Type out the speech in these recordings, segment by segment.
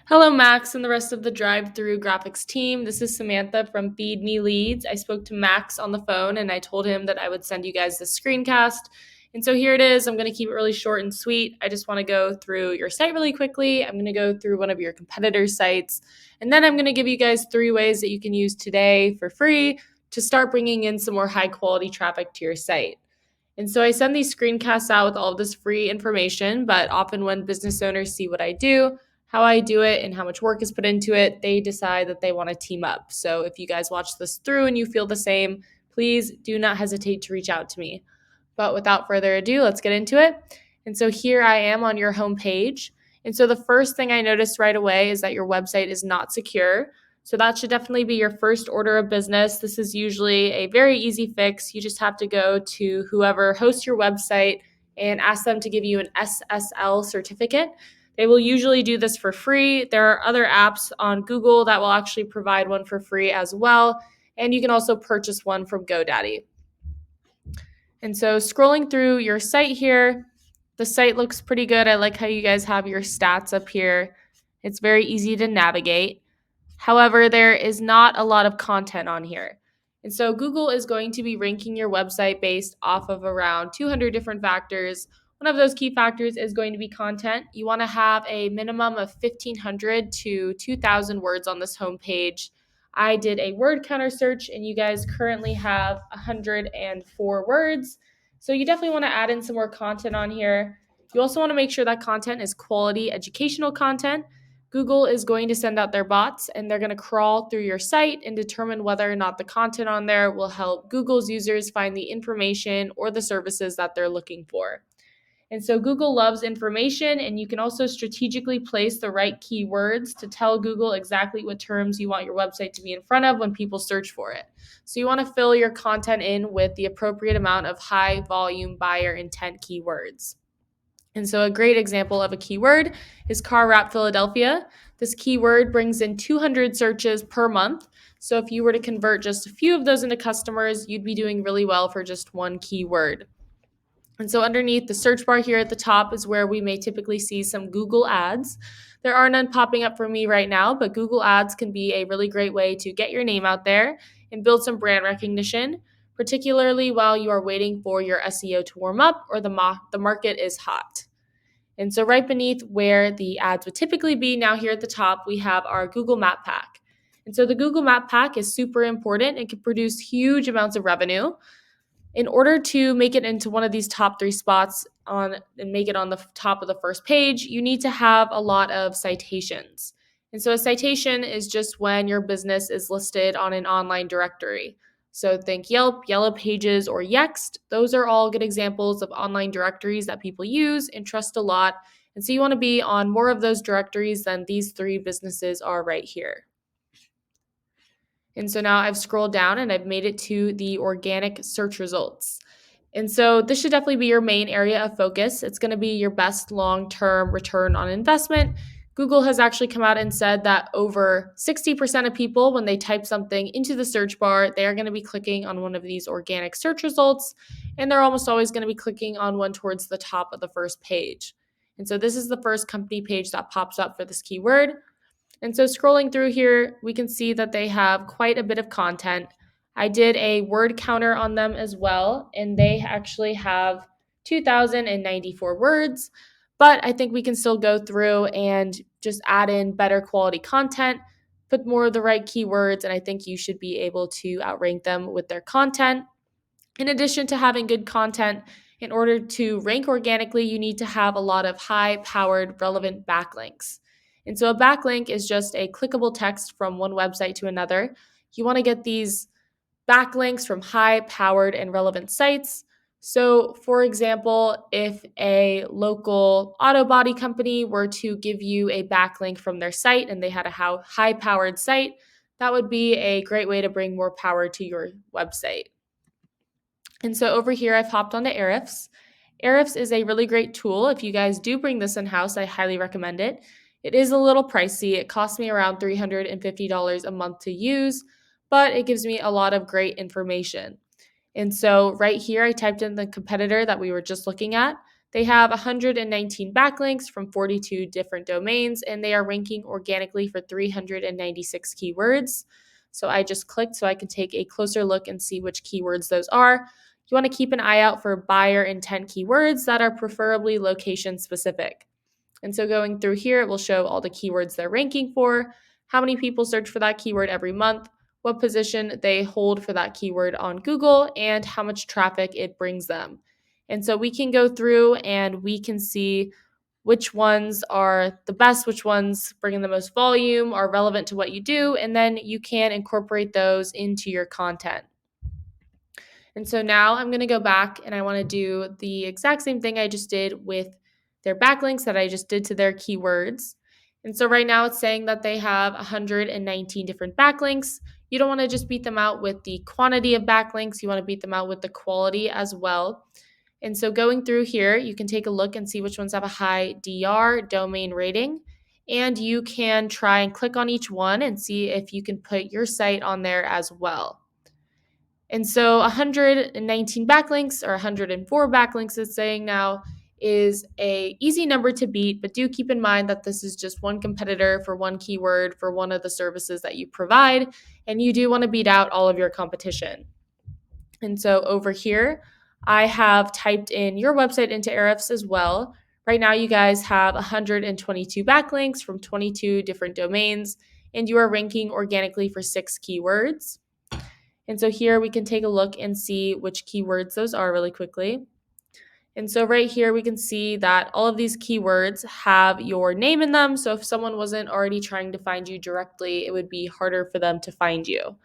Hello, Max and the rest of the Drive-Thru graphics team. This is Samantha from Feed Me Leads. I spoke to Max on the phone and I told him that I would send you guys the screencast. And so here it is. I'm going to keep it really short and sweet. I just want to go through your site really quickly. I'm going to go through one of your competitors' sites. And then I'm going to give you guys 3 ways that you can use today for free to start bringing in some more high-quality traffic to your site. And so I send these screencasts out with all of this free information, but often when business owners see what I do, how I do it, and how much work is put into it, they decide that they want to team up. So if you guys watch this through and you feel the same, please do not hesitate to reach out to me. But without further ado, let's get into it. And so here I am on your homepage. And so the first thing I noticed right away is that your website is not secure. So that should definitely be your first order of business. This is usually a very easy fix. You just have to go to whoever hosts your website and ask them to give you an SSL certificate. They will usually do this for free. There are other apps on Google that will actually provide one for free as well. And you can also purchase one from GoDaddy. And so scrolling through your site here, the site looks pretty good. I like how you guys have your stats up here. It's very easy to navigate. However, there is not a lot of content on here. And so Google is going to be ranking your website based off of around 200 different factors. One of those key factors is going to be content. You want to have a minimum of 1,500 to 2,000 words on this homepage. I did a word counter search and you guys currently have 104 words. So you definitely want to add in some more content on here. You also want to make sure that content is quality educational content. Google is going to send out their bots and they're going to crawl through your site and determine whether or not the content on there will help Google's users find the information or the services that they're looking for. And so Google loves information, and you can also strategically place the right keywords to tell Google exactly what terms you want your website to be in front of when people search for it. So you want to fill your content in with the appropriate amount of high volume buyer intent keywords. And so a great example of a keyword is car wrap Philadelphia. This keyword brings in 200 searches per month. So if you were to convert just a few of those into customers, you'd be doing really well for just one keyword. And so underneath the search bar here at the top is where we may typically see some Google ads. There are none popping up for me right now, but Google ads can be a really great way to get your name out there and build some brand recognition, particularly while you are waiting for your SEO to warm up or the market is hot. And so right beneath where the ads would typically be, now here at the top, we have our Google Map Pack. And so the Google Map Pack is super important and can produce huge amounts of revenue. In order to make it into one of these top 3 spots and make it on the top of the first page, you need to have a lot of citations. And so a citation is just when your business is listed on an online directory. So think Yelp, Yellow Pages, or Yext. Those are all good examples of online directories that people use and trust a lot. And so you want to be on more of those directories than these 3 businesses are right here. And so now I've scrolled down and I've made it to the organic search results. And so this should definitely be your main area of focus. It's going to be your best long-term return on investment. Google has actually come out and said that over 60% of people, when they type something into the search bar, they are going to be clicking on one of these organic search results, and they're almost always going to be clicking on one towards the top of the first page. And so this is the first company page that pops up for this keyword. And so scrolling through here, we can see that they have quite a bit of content. I did a word counter on them as well, and they actually have 2,094 words, but I think we can still go through and just add in better quality content, put more of the right keywords, and I think you should be able to outrank them with their content. In addition to having good content, in order to rank organically, you need to have a lot of high-powered, relevant backlinks. And so a backlink is just a clickable text from one website to another. You want to get these backlinks from high-powered and relevant sites. So, for example, if a local auto body company were to give you a backlink from their site and they had a high-powered site, that would be a great way to bring more power to your website. And so over here, I've hopped onto Ahrefs. Ahrefs is a really great tool. If you guys do bring this in-house, I highly recommend it. It is a little pricey. It costs me around $350 a month to use, but it gives me a lot of great information. And so right here, I typed in the competitor that we were just looking at. They have 119 backlinks from 42 different domains, and they are ranking organically for 396 keywords. So I just clicked so I can take a closer look and see which keywords those are. You want to keep an eye out for buyer intent keywords that are preferably location specific. And so going through here, it will show all the keywords they're ranking for, how many people search for that keyword every month, what position they hold for that keyword on Google, and how much traffic it brings them. And so we can go through and we can see which ones are the best, which ones bring in the most volume, are relevant to what you do, and then you can incorporate those into your content. And so now I'm going to go back and I want to do the exact same thing I just did with their backlinks that I just did to their keywords. And so right now it's saying that they have 119 different backlinks. You don't want to just beat them out with the quantity of backlinks, you want to beat them out with the quality as well. And so going through here, you can take a look and see which ones have a high DR domain rating. And you can try and click on each one and see if you can put your site on there as well. And so 119 backlinks or 104 backlinks it's saying now is a easy number to beat, but do keep in mind that this is just one competitor for one keyword for one of the services that you provide, and you do want to beat out all of your competition. And so over here, I have typed in your website into Ahrefs as well. Right now, you guys have 122 backlinks from 22 different domains, and you are ranking organically for 6 keywords. And so here we can take a look and see which keywords those are really quickly. And so right here we can see that all of these keywords have your name in them. So if someone wasn't already trying to find you directly, it would be harder for them to find you.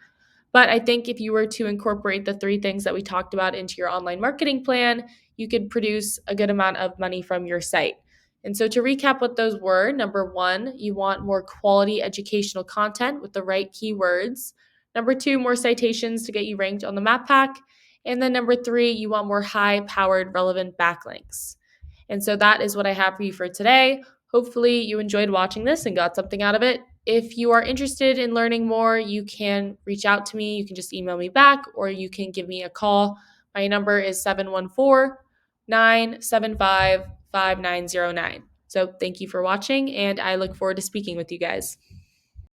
But I think if you were to incorporate the 3 things that we talked about into your online marketing plan, you could produce a good amount of money from your site. And so to recap what those were, number 1, you want more quality educational content with the right keywords. Number 2, more citations to get you ranked on the map pack. And then number 3, you want more high-powered relevant backlinks. And so that is what I have for you for today. Hopefully you enjoyed watching this and got something out of it. If you are interested in learning more, you can reach out to me. You can just email me back or you can give me a call. My number is 714-975-5909. So thank you for watching, and I look forward to speaking with you guys.